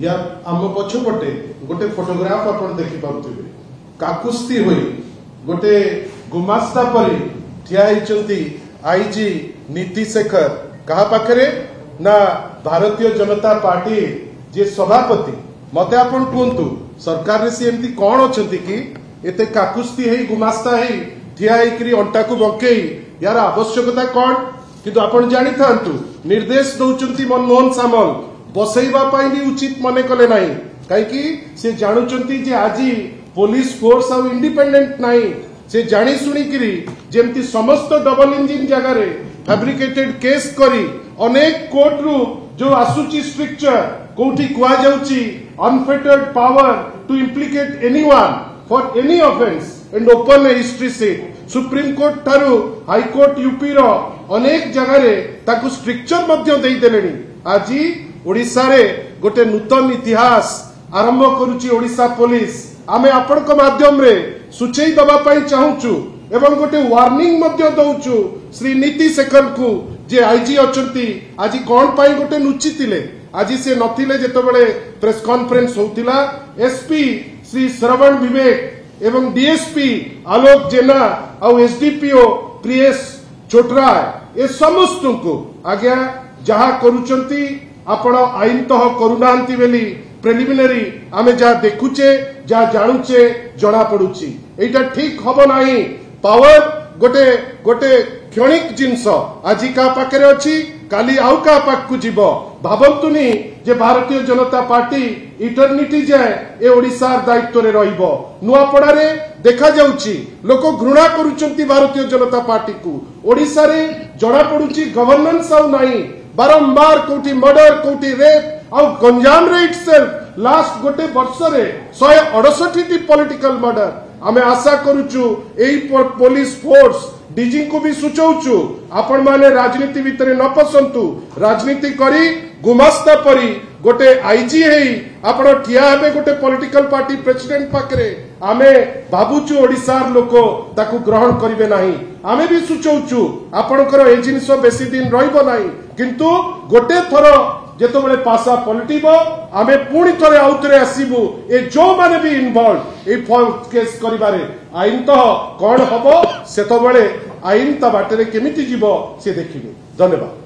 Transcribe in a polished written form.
या आम पछपटे गोटे फोटोग्राफ आप देखि पारुथिबे काकुस्ती होई गोटे गुमास्ता परी ठिया होइचंती आईजी नीति शेखर कहा पाखरे ना भारतीय जनता पार्टी जे सभापति मते आपण कहतु सरकार रे सी एमती कौन अच्छा कि एते काकुस्ती है गुमास्ता है ठिया होकर अंटा को बंकई यार आवश्यकता कौन किंतु आपण जानी थांतु निर्देश दौचंती मनमोहन सामल बसैबा पाई भी उचित मने कले नाही कहीं से जानुचंती जे आज पुलिस फोर्स आउ इंडिपेंडेंट नाही से जानी सुनी किरी जेमती समस्त डबल इंजिन जगह रे फैब्रिकेटेड केस करी अनेक कोर्ट रु जो आसुची स्ट्रक्चर कोठी कुआ जाउची unfettered power to implicate anyone for any offence and open a history sheet supreme court थारु हाई कोर्ट यूपी रो अनेक जगह रे ताकु स्ट्रक्चर मध्य देई देलेनी आज ओडिसा रे गोटे नूतन इतिहास आरंभ करूची ओडिसा पुलिस आमे आपनक माध्यम रे सुचेई दबा पाई चाहूचु एवं गोटे वार्निंग मध्य दउचु श्री नीति शेखर को जे आईजी अचंती आज कोन पाई गोटे नुचितिले आज से नथिले जेतबेले प्रेस कॉन्फ्रेंस होतिला एसपी श्री श्रवण विवेक एवं डीएसपी आलोक जेना और एसडीपीओ प्रियेश चोटराय ए समस्त को आज्ञा जहा करूचंती आपण आईनतः करूनांती बेली प्रिलिमिनरी आमे जा देखुचे जा जानुचे जना पडुची एटा ठीक हबो नाही पावर गोटे गोटे क्षणिक जिनस आज का पाखे अच्छी काली आउ का पाखु जीव भावतुनी जे भारतीय जनता पार्टी इटर्निटी जाए ए ओडिशार दायित्व रे रहिबो नुआपड़ा रे देखा जाउची लोक घृणा करूचंती भारतीय जनता पार्टी को ओडिशा रे जड़ा पडुची गवर्नेंस आउ नाही बारंबार कोठी मर्डर कोठी रेप आउ गंजाम रे इटसेल्फ लास्ट गोटे वर्ष रे 168 पॉलिटिकल मर्डर आमे आशा करूचु एई पुलिस फोर्स डीजी को भी सूचौचु आपण माने राजनीति भितर न पसंतु राजनीति करी गुमास्ता परी गोटे आईजी हेई आपण ठिया हेबे गोटे पॉलिटिकल पार्टी प्रेसिडेंट पाखरे आमे भाबुचु ओडिसार लोक ताकू ग्रहण करिवे नाही आमे भी सूचौचु आपणकर ए जिनिस बेसी दिन रहिबो नाही किंतु गोटे थरो जेतबेले पासा पलटिबो आमे पुणी थरे आउतरे आसीबु ए जो माने भी इन्वॉल्व ए केस करिबारे आईन तो कौन हबो सेतबेले आईन ता बाटरे केमिति जीवो से देखिबे। धन्यवाद।